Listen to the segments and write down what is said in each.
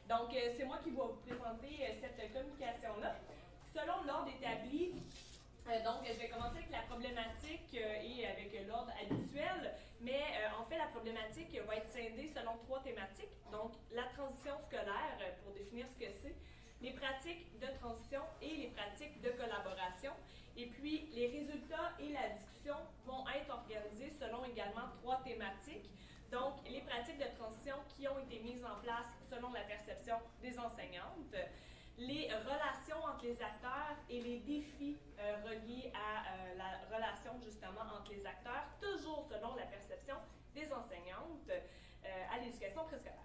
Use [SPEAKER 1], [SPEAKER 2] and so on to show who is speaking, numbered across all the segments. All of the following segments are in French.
[SPEAKER 1] Donc, c'est moi qui vais vous présenter cette communication-là. Selon l'ordre établi, donc, je vais commencer avec la problématique et avec l'ordre habituel, mais en fait, la problématique va être scindée selon 3 thématiques. Donc, la transition scolaire, pour définir ce que c'est, les pratiques de transition et les pratiques de collaboration. Et puis, les résultats et la discussion vont être organisés selon également 3 thématiques. Donc, les pratiques de transition qui ont été mises en place selon la perception des enseignantes, les relations entre les acteurs et les défis reliés à la relation justement entre les acteurs, toujours selon la perception des enseignantes à l'éducation préscolaire.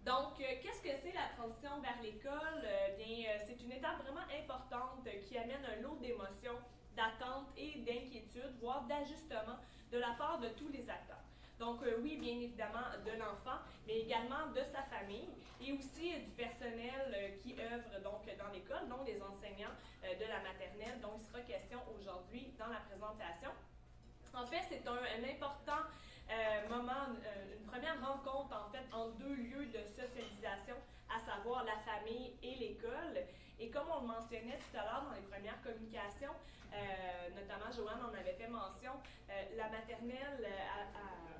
[SPEAKER 1] Donc, qu'est-ce que c'est la transition vers l'école? Bien, c'est une étape vraiment importante qui amène un lot d'émotions, d'attentes et d'inquiétudes, voire d'ajustements de la part de tous les acteurs. Donc, oui, bien évidemment, de l'enfant, mais également de sa famille et aussi du personnel qui œuvre donc dans l'école, dont les enseignants de la maternelle, dont il sera question aujourd'hui dans la présentation. En fait, c'est un important moment, une première rencontre en fait entre 2 lieux de socialisation, à savoir la famille et l'école. Et comme on le mentionnait tout à l'heure dans les premières communications, notamment Joanne en avait fait mention, la maternelle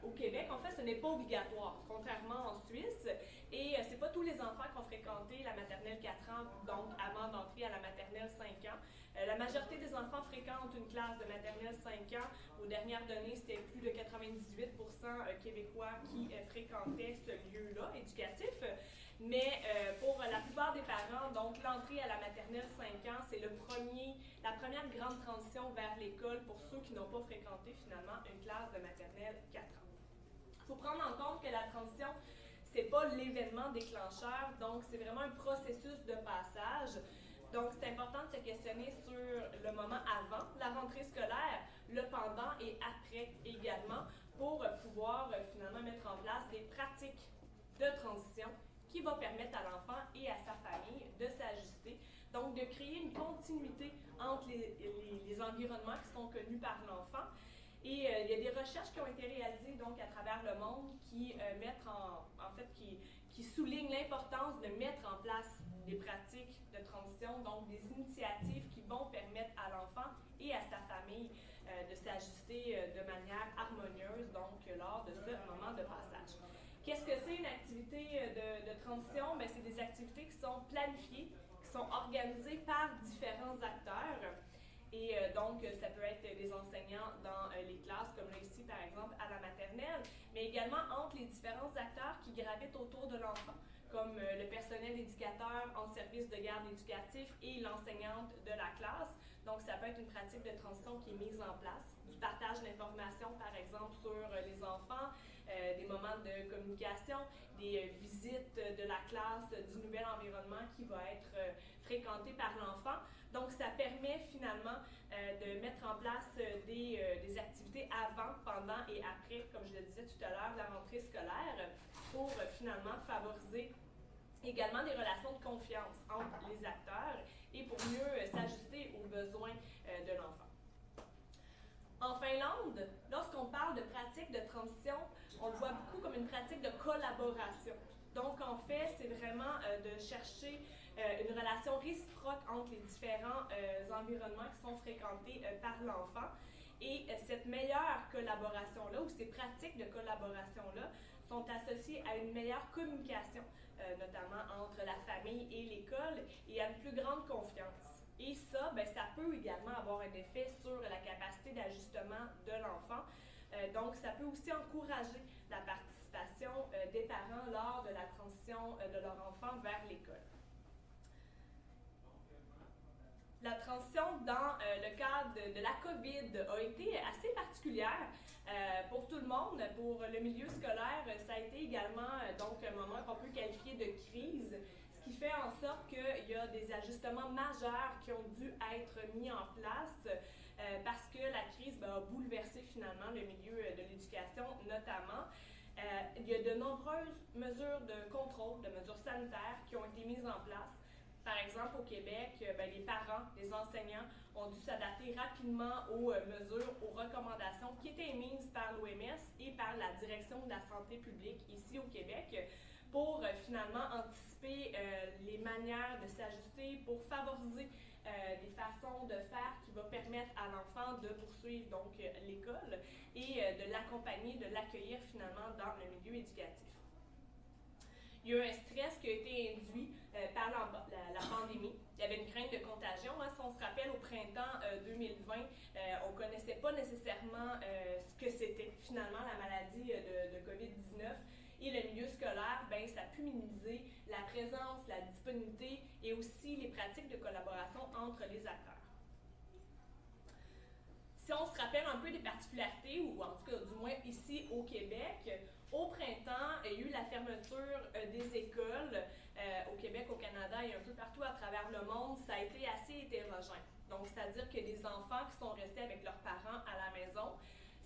[SPEAKER 1] au Québec, en fait, ce n'est pas obligatoire, contrairement en Suisse. Et c'est pas tous les enfants qui ont fréquenté la maternelle 4 ans, donc avant d'entrer à la maternelle 5 ans. La majorité des enfants fréquentent une classe de maternelle 5 ans. Aux dernières données, c'était plus de 98% québécois qui fréquentaient ce lieu-là éducatif. Mais pour la plupart des parents, donc l'entrée à la maternelle 5 ans, c'est la première grande transition vers l'école pour ceux qui n'ont pas fréquenté finalement une classe de maternelle 4 ans. Il faut prendre en compte que la transition, c'est pas l'événement déclencheur, donc c'est vraiment un processus de passage. Donc, c'est important de se questionner sur le moment avant la rentrée scolaire, le pendant et après également, pour pouvoir finalement mettre en place des pratiques de transition qui vont permettre à l'enfant et à sa famille de s'ajuster. Donc, de créer une continuité entre les environnements qui sont connus par l'enfant. Et il y a des recherches qui ont été réalisées donc à travers le monde qui qui soulignent l'importance de mettre en place des pratiques de transition, donc des initiatives qui vont permettre à l'enfant et à sa famille de s'ajuster de manière harmonieuse donc lors de ce moment de passage. Qu'est-ce que c'est une activité de transition? Bien, c'est des activités qui sont planifiées, qui sont organisées par différents acteurs. Et donc, ça peut être les enseignants dans les classes, comme là ici, par exemple, à la maternelle, mais également entre les différents acteurs qui gravitent autour de l'enfant, comme le personnel éducateur en service de garde éducatif et l'enseignante de la classe. Donc, ça peut être une pratique de transition qui est mise en place, du partage d'informations, par exemple, sur les enfants, des moments de communication, des visites de la classe, du nouvel environnement qui va être fréquenté par l'enfant. Donc, ça permet finalement de mettre en place des activités avant, pendant et après, comme je le disais tout à l'heure, la rentrée scolaire, pour finalement favoriser également des relations de confiance entre les acteurs et pour mieux s'ajuster aux besoins de l'enfant. En Finlande, lorsqu'on parle de pratique de transition, on le voit beaucoup comme une pratique de collaboration. Donc, en fait, c'est vraiment de chercher une relation réciproque entre les différents environnements qui sont fréquentés par l'enfant. Et cette meilleure collaboration-là, ou ces pratiques de collaboration-là, sont associées à une meilleure communication, notamment entre la famille et l'école, et à une plus grande confiance. Et ça, bien, ça peut également avoir un effet sur la capacité d'ajustement de l'enfant. Donc, ça peut aussi encourager la participation des parents lors de la transition de leur enfant vers l'école. La transition dans le cadre de la COVID a été assez particulière pour tout le monde. Pour le milieu scolaire, ça a été également donc un moment qu'on peut qualifier de crise, ce qui fait en sorte qu'il y a des ajustements majeurs qui ont dû être mis en place parce que la crise a bouleversé finalement le milieu de l'éducation notamment. Il y a de nombreuses mesures de contrôle, de mesures sanitaires qui ont été mises en place. Par exemple, au Québec, les parents, les enseignants ont dû s'adapter rapidement aux mesures, aux recommandations qui étaient émises par l'OMS et par la Direction de la santé publique ici au Québec pour finalement anticiper les manières de s'ajuster, pour favoriser des façons de faire qui vont permettre à l'enfant de poursuivre donc l'école et de l'accompagner, de l'accueillir finalement dans le milieu éducatif. Il y a eu un stress qui a été induit par la pandémie. Il y avait une crainte de contagion. Hein. Si on se rappelle, au printemps 2020, on ne connaissait pas nécessairement ce que c'était finalement la maladie de COVID-19. Et le milieu scolaire, ben, ça a pu minimiser la présence, la disponibilité et aussi les pratiques de collaboration entre les acteurs. Si on se rappelle un peu des particularités, ou en tout cas du moins ici au Québec, au printemps, il y a eu la fermeture des écoles au Québec, au Canada et un peu partout à travers le monde. Ça a été assez hétérogène. Donc, c'est-à-dire que des enfants qui sont restés avec leurs parents à la maison,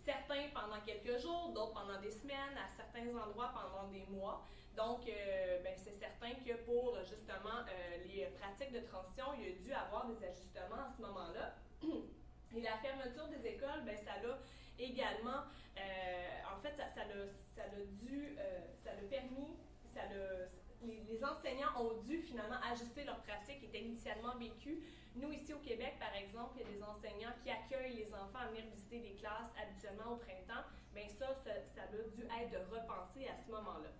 [SPEAKER 1] certains pendant quelques jours, d'autres pendant des semaines, à certains endroits pendant des mois. Donc, ben, c'est certain que pour justement les pratiques de transition, il y a dû avoir des ajustements à ce moment-là. Et la fermeture des écoles, ben, ça l'a également, en fait, ça l'a permis, les enseignants ont dû finalement ajuster leurs pratiques qui étaient initialement vécues. Nous, ici au Québec, par exemple, il y a des enseignants qui accueillent les enfants à venir visiter des classes habituellement au printemps. Bien ça a dû être repensé à ce moment-là.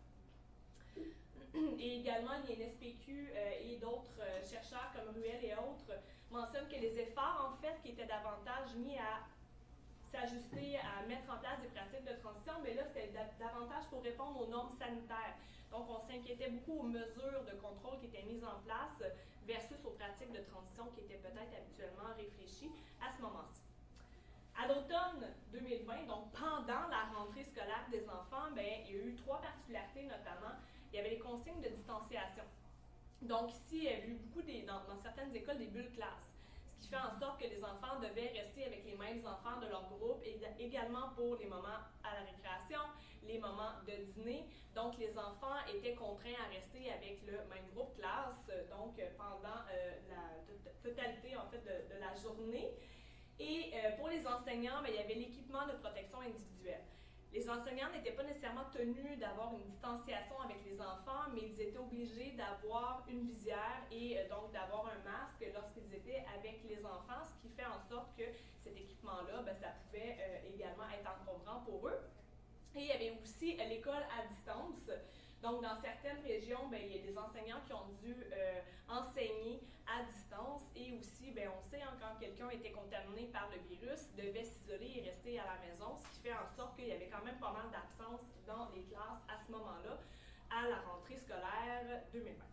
[SPEAKER 1] Et également, l'INSPQ et d'autres chercheurs comme Ruel et autres mentionnent que les efforts, en fait, qui étaient davantage mis à s'ajuster, à mettre en place des pratiques de transition, mais là, c'était davantage pour répondre aux normes sanitaires. Donc, on s'inquiétait beaucoup aux mesures de contrôle qui étaient mises en place versus aux pratiques de transition qui étaient peut-être habituellement réfléchies à ce moment-ci. À l'automne 2020, donc pendant la rentrée scolaire des enfants, bien, il y a eu 3 particularités notamment. Il y avait les consignes de distanciation. Donc ici, il y a eu beaucoup, dans certaines écoles, des bulles classes, ce qui fait en sorte que les enfants devaient rester avec les mêmes enfants de leur groupe, et également pour les moments à la récréation, les moments de dîner. Donc les enfants étaient contraints à rester avec le même groupe classe, donc pendant la totalité en fait de la journée. Et pour les enseignants, bien, il y avait l'équipement de protection individuelle. Les enseignants n'étaient pas nécessairement tenus d'avoir une distanciation avec les enfants, mais ils étaient obligés d'avoir une visière et donc d'avoir un masque lorsqu'ils étaient avec les enfants, ce qui fait en sorte que cet équipement-là, ben, ça pouvait également être encombrant pour eux. Et il y avait aussi l'école à distance. Donc, dans certaines régions, ben, il y a des enseignants qui ont dû enseigner à distance et aussi, ben, on sait, hein, quand quelqu'un était contaminé par le virus, devait s'isoler et rester à la maison, ce qui fait en sorte qu'il y avait quand même pas mal d'absence dans les classes à ce moment-là, à la rentrée scolaire 2020.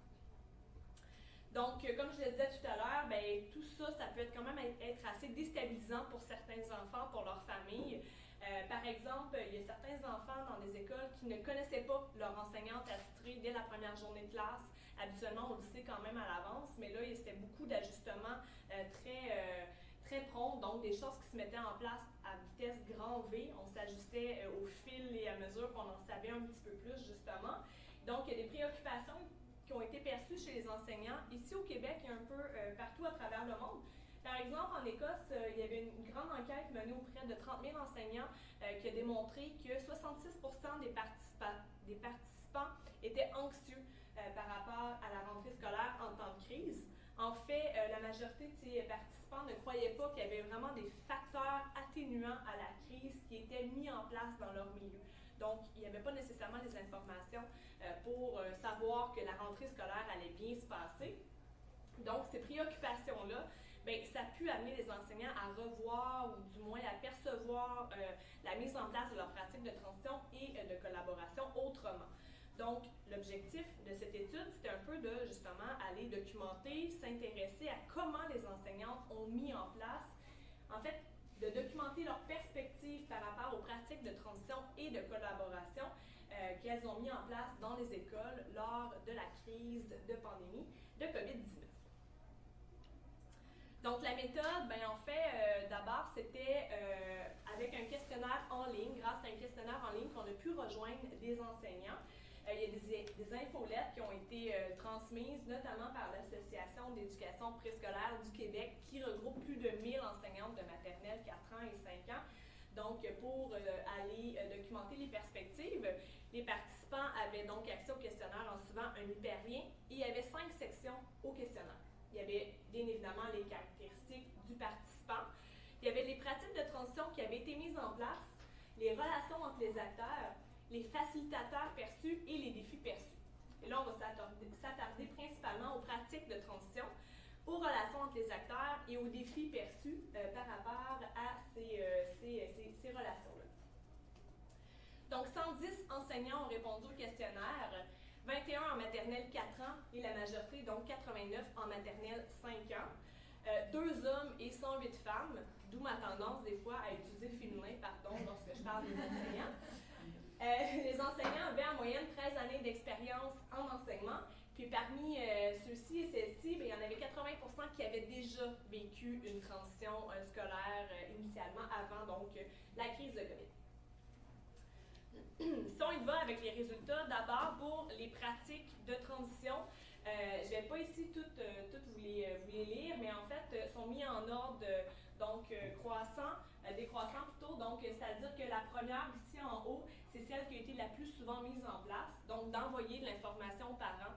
[SPEAKER 1] Donc, comme je le disais tout à l'heure, ben, tout ça, ça peut quand même être assez déstabilisant pour certains enfants, pour leur famille. Par exemple, il y a certains enfants dans des écoles qui ne connaissaient pas leur enseignante attitrée dès la première journée de classe. Habituellement, on le sait quand même à l'avance, mais là, c'était beaucoup d'ajustements très prompts, donc des choses qui se mettaient en place à vitesse grand V. On s'ajustait au fil et à mesure qu'on en savait un petit peu plus, justement. Donc, il y a des préoccupations qui ont été perçues chez les enseignants, ici au Québec et un peu partout à travers le monde. Par exemple, en Écosse, il y avait une grande enquête menée auprès de 30 000 enseignants qui a démontré que 66% des participants étaient anxieux par rapport à la rentrée scolaire en temps de crise. En fait, la majorité de ces participants ne croyaient pas qu'il y avait vraiment des facteurs atténuants à la crise qui étaient mis en place dans leur milieu. Donc, il n'y avait pas nécessairement les informations pour savoir que la rentrée scolaire allait bien se passer. Donc, ces préoccupations-là, bien, ça a pu amener les enseignants à revoir ou du moins à percevoir la mise en place de leur pratique de transition et de collaboration autrement. Donc, l'objectif de cette étude, c'était un peu de, justement, aller documenter, s'intéresser à comment les enseignantes ont mis en place, en fait, de documenter leur perspective par rapport aux pratiques de transition et de collaboration qu'elles ont mis en place dans les écoles lors de la crise de pandémie de COVID-19. Donc, la méthode, ben, en fait, d'abord, c'était avec un questionnaire en ligne, grâce à un questionnaire en ligne qu'on a pu rejoindre des enseignants. Il y a des infolettes qui ont été transmises, notamment par l'Association d'éducation préscolaire du Québec, qui regroupe plus de 1000 enseignantes de maternelle 4 ans et 5 ans. Donc, pour aller documenter les perspectives, les participants participants avaient donc accès au questionnaire en suivant un hyperlien et il y avait 5 sections au questionnaire. Il y avait bien évidemment les caractéristiques du participant, il y avait les pratiques de transition qui avaient été mises en place, les relations entre les acteurs, les facilitateurs perçus et les défis perçus. Et là, on va s'attarder principalement aux pratiques de transition, aux relations entre les acteurs et aux défis perçus par rapport à ces relations-là. Donc, 110 enseignants ont répondu au questionnaire, 21 en maternelle 4 ans et la majorité, donc 89 en maternelle 5 ans. 2 hommes et 108 femmes, d'où ma tendance des fois à utiliser le féminin, pardon, lorsque je parle des enseignants. Les enseignants avaient en moyenne 13 années d'expérience en enseignement, puis parmi ceux-ci et celles-ci, il y en avait 80% qui avaient déjà vécu une transition scolaire initialement avant donc la crise de COVID. Si on y va avec les résultats, d'abord pour les pratiques de transition, je ne vais pas ici toutes vous les lire, mais en fait, sont mis en ordre décroissant plutôt. Donc, c'est-à-dire que la première ici en haut, c'est celle qui a été la plus souvent mise en place. Donc, d'envoyer de l'information aux parents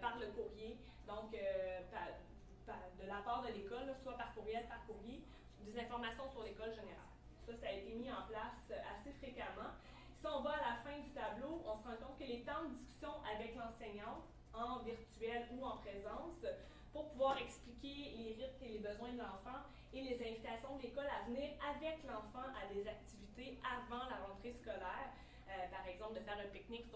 [SPEAKER 1] par le courrier, donc de la part de l'école, soit par courriel, par courrier, des informations sur l'école générale. Ça a été mis en place assez fréquemment. Si on va à la fin du tableau, on se rend compte que les temps de discussion avec l'enseignante, en virtuel ou en présence, pour pouvoir expliquer les rythmes et les besoins de l'enfant et les invitations de l'école à venir avec l'enfant à des activités avant la rentrée scolaire, par exemple de faire un pique-nique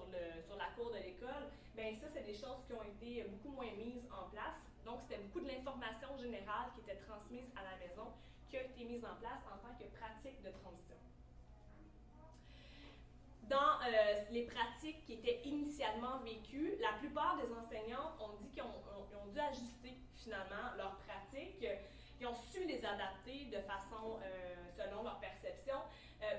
[SPEAKER 1] sur la cour de l'école, bien ça, c'est des choses qui ont été beaucoup moins mises en place. Donc, c'était beaucoup de l'information générale qui était transmise à la maison qui a été mise en place en tant que pratique de transition. Dans les pratiques qui étaient initialement vécues, la plupart des enseignants ont dit qu'ils ont dû ajuster finalement leurs pratiques. Ils ont su les adapter de façon, selon leur perception,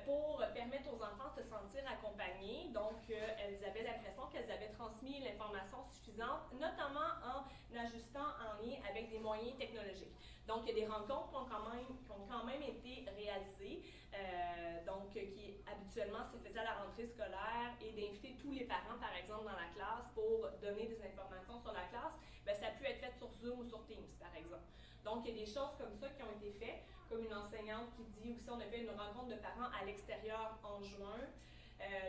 [SPEAKER 1] pour permettre aux enfants de se sentir accompagnés. Donc, elles avaient l'impression qu'elles avaient transmis l'information suffisante, notamment en ajustant en lien avec des moyens technologiques. Donc, il y a des rencontres qui ont quand même été réalisées, qui habituellement se faisaient à la rentrée scolaire, et d'inviter tous les parents, par exemple, dans la classe pour donner des informations sur la classe. Bien, ça a pu être fait sur Zoom ou sur Teams, par exemple. Donc, il y a des choses comme ça qui ont été faites, comme une enseignante qui dit aussi, on a fait une rencontre de parents à l'extérieur en juin.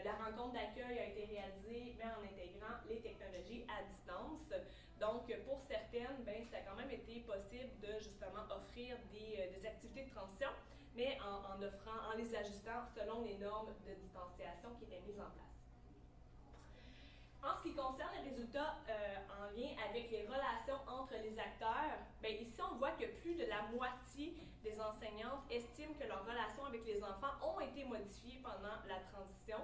[SPEAKER 1] La rencontre d'accueil a été réalisée, mais en intégrant les technologies à distance. Donc, pour certaines, ça a quand même été possible de justement offrir des activités de transition, mais en les ajustant selon les normes de distanciation qui étaient mises en place. En ce qui concerne les résultats en lien avec les relations entre les acteurs, ici on voit que plus de la moitié des enseignantes estiment que leurs relations avec les enfants ont été modifiées pendant la transition.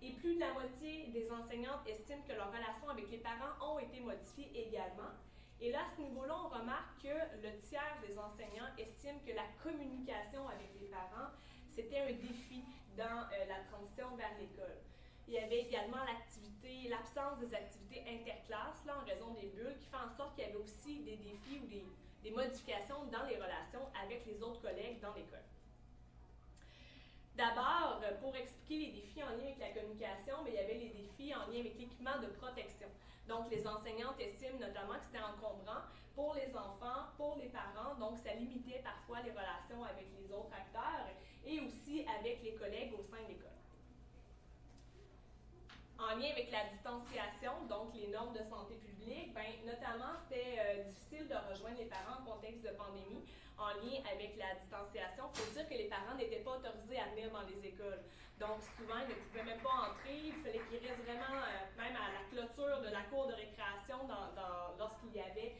[SPEAKER 1] Et plus de la moitié des enseignantes estiment que leurs relations avec les parents ont été modifiées également. Et là, à ce niveau-là, on remarque que le tiers des enseignants estiment que la communication avec les parents, c'était un défi dans la transition vers l'école. Il y avait également l'absence des activités interclasses, là, en raison des bulles, qui fait en sorte qu'il y avait aussi des défis ou des modifications dans les relations avec les autres collègues dans l'école. D'abord, pour expliquer les défis en lien avec la communication, il y avait les défis en lien avec l'équipement de protection. Donc, les enseignantes estiment notamment que c'était encombrant pour les enfants, pour les parents, donc ça limitait parfois les relations avec les autres acteurs et aussi avec les collègues au sein de l'école. En lien avec la distanciation, donc les normes de santé publique, notamment c'était difficile de rejoindre les parents en contexte de pandémie. En lien avec la distanciation, il faut dire que les parents n'étaient pas autorisés à venir dans les écoles. Donc souvent, ils ne pouvaient même pas entrer, il fallait qu'ils restent vraiment même à la clôture de la cour de récréation lorsqu'il y avait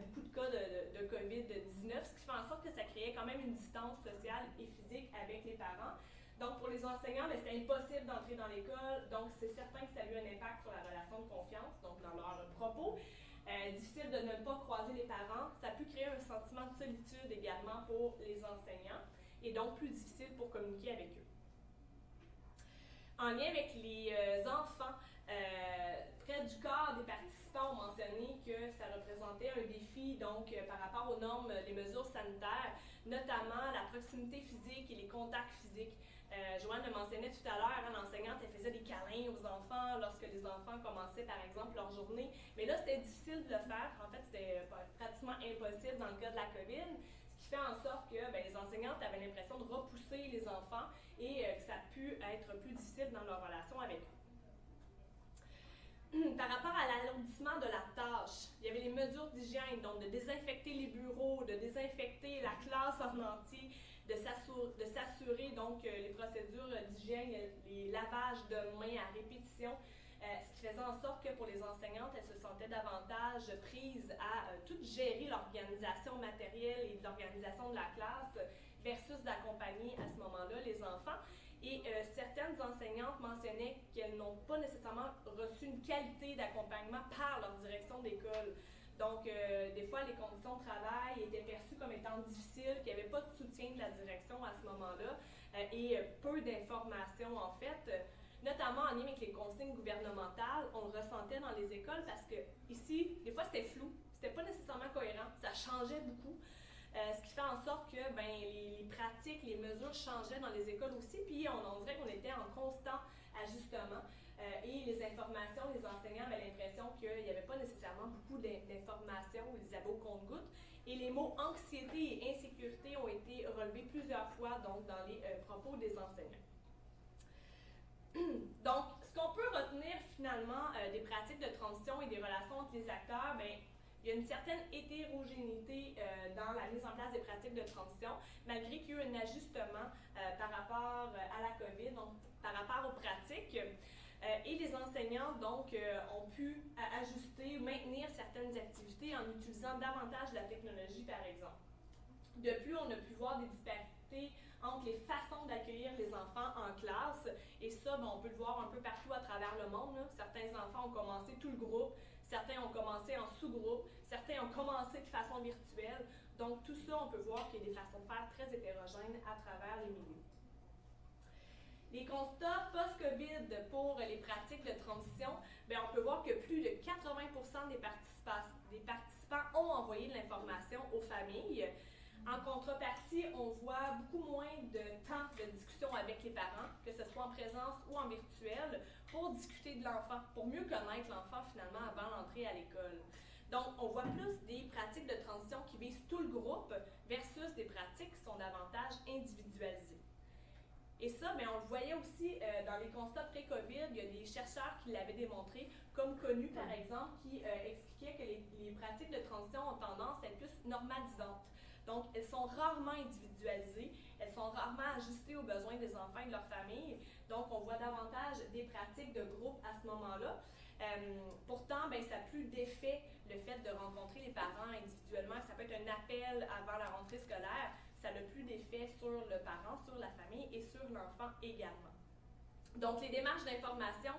[SPEAKER 1] beaucoup de cas de COVID-19, ce qui fait en sorte que ça créait quand même une distance sociale et physique avec les parents. Donc, pour les enseignants, c'était impossible d'entrer dans l'école, donc c'est certain que ça a eu un impact sur la relation de confiance, donc dans leurs propos. Difficile de ne pas croiser les parents, ça a pu créer un sentiment de solitude également pour les enseignants, et donc plus difficile pour communiquer avec eux. En lien avec les enfants, près du quart des participants ont mentionné que ça représentait un défi donc par rapport aux normes, les mesures sanitaires, notamment la proximité physique et les contacts physiques Joanne le mentionnait tout à l'heure, l'enseignante, elle faisait des câlins aux enfants lorsque les enfants commençaient, par exemple, leur journée. Mais là, c'était difficile de le faire. En fait, c'était pratiquement impossible dans le cas de la COVID, ce qui fait en sorte que les enseignantes avaient l'impression de repousser les enfants et que ça a pu être plus difficile dans leur relation avec eux. Par rapport à l'alourdissement de la tâche, il y avait les mesures d'hygiène, donc de désinfecter les bureaux, de désinfecter la classe en entier, de s'assurer donc les procédures d'hygiène, les lavages de mains à répétition, ce qui faisait en sorte que pour les enseignantes, elles se sentaient davantage prises à tout gérer l'organisation matérielle et l'organisation de la classe versus d'accompagner à ce moment-là les enfants. Et certaines enseignantes mentionnaient qu'elles n'ont pas nécessairement reçu une qualité d'accompagnement par leur direction d'école. Donc, des fois, les conditions de travail étaient perçues comme étant difficiles, qu'il n'y avait pas de soutien de la direction à ce moment-là et peu d'informations, en fait, notamment en lien avec les consignes gouvernementales. On le ressentait dans les écoles parce que ici, des fois, c'était flou, c'était pas nécessairement cohérent, ça changeait beaucoup. Ce qui fait en sorte que les pratiques, les mesures changeaient dans les écoles aussi, puis on dirait qu'on était en constant ajustement. Et les informations, les enseignants avaient l'impression qu'il n'y avait pas nécessairement beaucoup d'informations, ils les avaient au compte-gouttes. Et les mots anxiété et insécurité ont été relevés plusieurs fois donc, dans les propos des enseignants. Donc, ce qu'on peut retenir finalement des pratiques de transition et des relations entre les acteurs, il y a une certaine hétérogénéité dans la mise en place des pratiques de transition, malgré qu'il y a eu un ajustement par rapport à la COVID, donc par rapport aux pratiques. Et les enseignants, donc, ont pu ajuster ou maintenir certaines activités en utilisant davantage la technologie, par exemple. De plus, on a pu voir des disparités entre les façons d'accueillir les enfants en classe, et ça, on peut le voir un peu partout à travers le monde. Là. Certains enfants ont commencé tout le groupe, certains ont commencé en sous-groupe, certains ont commencé de façon virtuelle. Donc, tout ça, on peut voir qu'il y a des façons de faire très hétérogènes à travers les milieux. Les constats post-COVID pour les pratiques de transition, on peut voir que plus de 80% des participants ont envoyé de l'information aux familles. En contrepartie, on voit beaucoup moins de temps de discussion avec les parents, que ce soit en présence ou en virtuel, pour discuter de l'enfant, pour mieux connaître l'enfant finalement avant l'entrée à l'école. Donc, on voit plus des pratiques de transition qui visent tout le groupe versus des pratiques qui sont davantage individualisées. Et ça, on le voyait aussi dans les constats pré-COVID, il y a des chercheurs qui l'avaient démontré, comme Connu par exemple, qui expliquaient que les pratiques de transition ont tendance à être plus normalisantes. Donc, elles sont rarement individualisées, elles sont rarement ajustées aux besoins des enfants et de leur famille. Donc, on voit davantage des pratiques de groupe à ce moment-là. Pourtant, ça a plus d'effet le fait de rencontrer les parents individuellement. Ça peut être un appel avant la rentrée scolaire. Ça n'a plus d'effet sur le parent, sur la famille et sur l'enfant également. Donc, les démarches d'information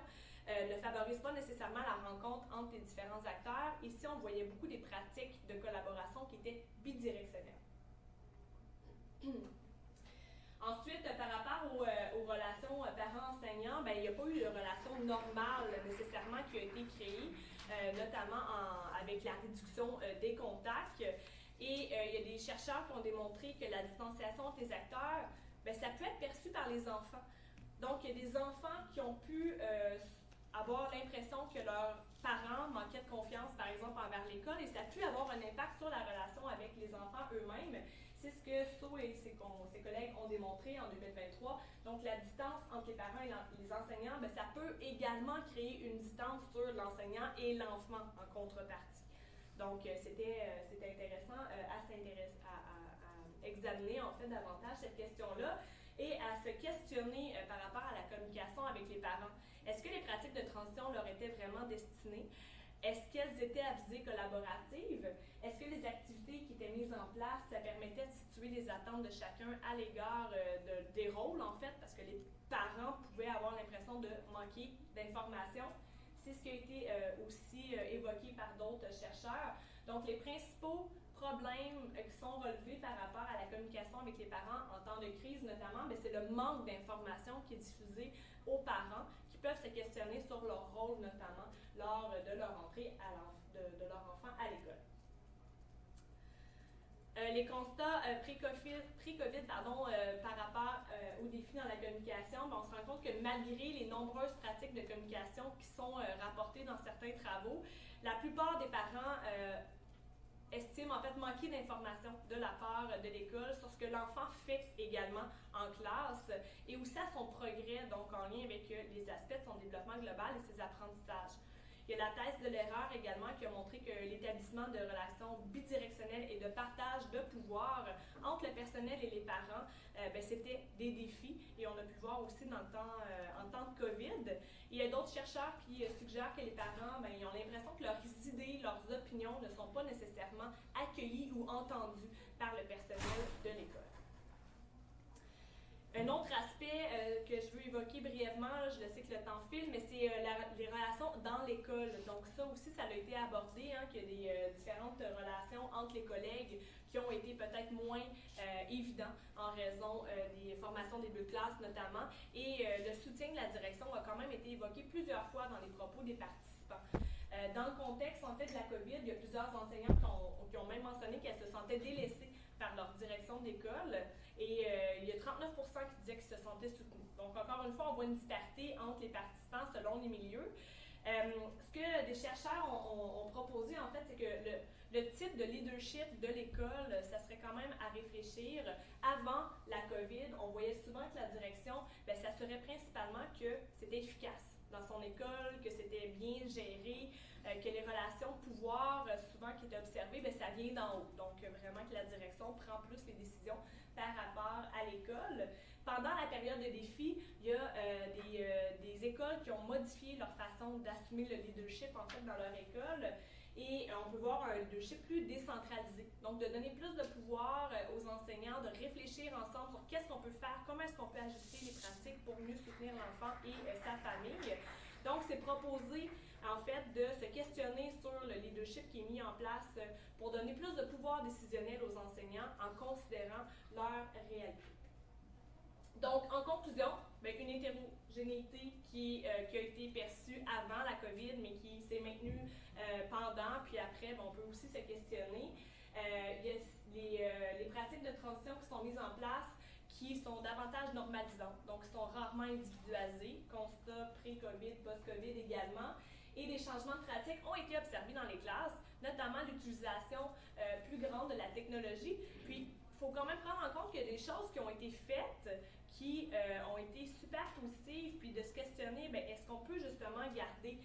[SPEAKER 1] ne favorisent pas nécessairement la rencontre entre les différents acteurs. Ici, on voyait beaucoup des pratiques de collaboration qui étaient bidirectionnelles. Ensuite, par rapport aux relations parents-enseignants, il n'y a pas eu de relation normale nécessairement qui a été créée, notamment avec la réduction des contacts. Et il y a des chercheurs qui ont démontré que la distanciation entre les acteurs, ça peut être perçu par les enfants. Donc, il y a des enfants qui ont pu avoir l'impression que leurs parents manquaient de confiance, par exemple, envers l'école, et ça a pu avoir un impact sur la relation avec les enfants eux-mêmes. C'est ce que So et ses collègues ont démontré en 2023. Donc, la distance entre les parents et les enseignants, ça peut également créer une distance sur l'enseignant et l'enfant en contrepartie. Donc, c'était intéressant à examiner en fait davantage cette question-là et à se questionner par rapport à la communication avec les parents. Est-ce que les pratiques de transition leur étaient vraiment destinées? Est-ce qu'elles étaient à visée collaborative? Est-ce que les activités qui étaient mises en place, ça permettait de situer les attentes de chacun à l'égard des rôles, en fait, parce que les parents pouvaient avoir l'impression de manquer d'informations? C'est ce qui a été aussi évoqué par d'autres chercheurs. Donc, les principaux problèmes qui sont relevés par rapport à la communication avec les parents en temps de crise, notamment, c'est le manque d'informations qui est diffusé aux parents qui peuvent se questionner sur leur rôle, notamment, lors de leur entrée de leur enfant à l'école. Les constats pré-COVID par rapport aux défis dans la communication, on se rend compte que malgré les nombreuses pratiques de communication qui sont rapportées dans certains travaux, la plupart des parents estiment en fait manquer d'informations de la part de l'école sur ce que l'enfant fait également en classe et aussi à son progrès, donc en lien avec les aspects de son développement global et ses apprentissages. Il y a la thèse de l'erreur également qui a montré que l'établissement de relations bidirectionnelles et de partage de pouvoir entre le personnel et les parents, c'était des défis et on a pu voir aussi dans le temps, en temps de COVID. Il y a d'autres chercheurs qui suggèrent que les parents, ils ont l'impression que leurs idées, leurs opinions ne sont pas nécessairement accueillies ou entendues par le personnel de l'école. Un autre aspect que je veux évoquer brièvement, là, je le sais que le temps file, mais c'est les relations dans l'école. Donc ça aussi, ça a été abordé, qu'il y a des différentes relations entre les collègues qui ont été peut-être moins évidents en raison des formations des deux classes notamment. Et le soutien de la direction a quand même été évoqué plusieurs fois dans les propos des participants. Dans le contexte en fait de la COVID, il y a plusieurs enseignants qui ont même mentionné qu'elles se sentaient délaissées par leur direction d'école et il y a 39% qui disaient qu'ils se sentaient soutenus. Donc encore une fois, on voit une disparité entre les participants selon les milieux. Ce que des chercheurs ont proposé en fait, c'est que le type de leadership de l'école, ça serait quand même à réfléchir. Avant la COVID, on voyait souvent que la direction s'assurait principalement que c'était efficace dans son école, que c'était bien géré, que les relations de pouvoir, souvent qui étaient observées, ça vient d'en haut. Donc, vraiment que la direction prend plus les décisions par rapport à l'école. Pendant la période de défi, il y a des écoles qui ont modifié leur façon d'assumer le leadership, en fait, dans leur école. Et on peut voir un leadership plus décentralisé. Donc, de donner plus de pouvoir aux enseignants, de réfléchir ensemble sur qu'est-ce qu'on peut faire, comment est-ce qu'on peut ajuster les pratiques pour mieux soutenir l'enfant et sa famille. Donc, c'est proposé, en fait, de se questionner sur le leadership qui est mis en place pour donner plus de pouvoir décisionnel aux enseignants en considérant leur réalité. Donc, en conclusion, une hétérogénéité qui a été perçue avant la COVID, mais qui s'est maintenue pendant, puis après, on peut aussi se questionner. Il y a les pratiques de transition qui sont mises en place qui sont davantage normalisantes, donc qui sont rarement individualisées, constat pré-COVID, post-COVID également, et des changements de pratiques ont été observés dans les classes, notamment l'utilisation plus grande de la technologie. Puis, il faut quand même prendre en compte qu'il y a des choses qui ont été faites qui ont été super positives, puis de se questionner, est-ce qu'on peut justement garder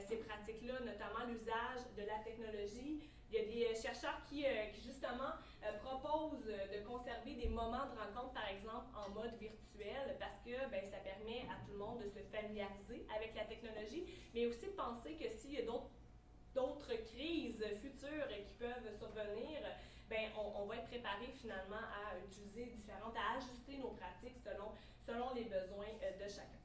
[SPEAKER 1] ces pratiques-là, notamment l'usage de la technologie. Il y a des chercheurs qui justement proposent de conserver des moments de rencontre, par exemple, en mode virtuel, parce que ça permet à tout le monde de se familiariser avec la technologie, mais aussi de penser que s'il y a d'autres crises futures qui peuvent survenir, on va être préparé finalement à utiliser à ajuster nos pratiques selon les besoins de chacun.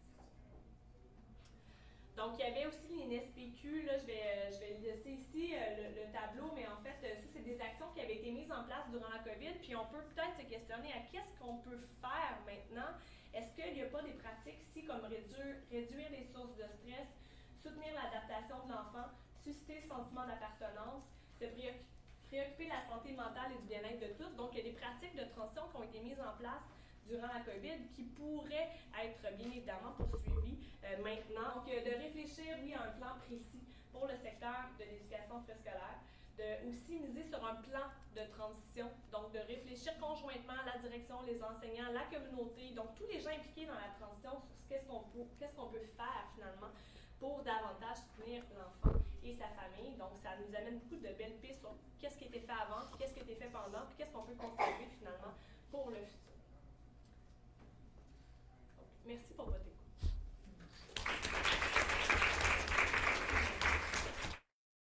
[SPEAKER 1] Donc, il y avait aussi l'INSPQ, là, je vais laisser ici le tableau, mais en fait, ça, c'est des actions qui avaient été mises en place durant la COVID, puis on peut peut-être se questionner à qu'est-ce qu'on peut faire maintenant. Est-ce qu'il n'y a pas des pratiques ici comme réduire les sources de stress, soutenir l'adaptation de l'enfant, susciter le sentiment d'appartenance, se préoccuper de la santé mentale et du bien-être de tous. Donc, il y a des pratiques de transition qui ont été mises en place durant la COVID qui pourraient être bien évidemment poursuivies maintenant. Donc, de réfléchir, oui, à un plan précis pour le secteur de l'éducation préscolaire, de aussi miser sur un plan de transition, donc de réfléchir conjointement la direction, les enseignants, la communauté, donc tous les gens impliqués dans la transition sur qu'est-ce qu'on peut faire finalement pour davantage soutenir l'enfant et sa famille. Donc, ça nous amène beaucoup de belles pistes sur qu'est-ce qui a été fait avant, qu'est-ce qui a été fait pendant, puis qu'est-ce qu'on peut conserver finalement pour le futur. Donc, merci pour votre écoute.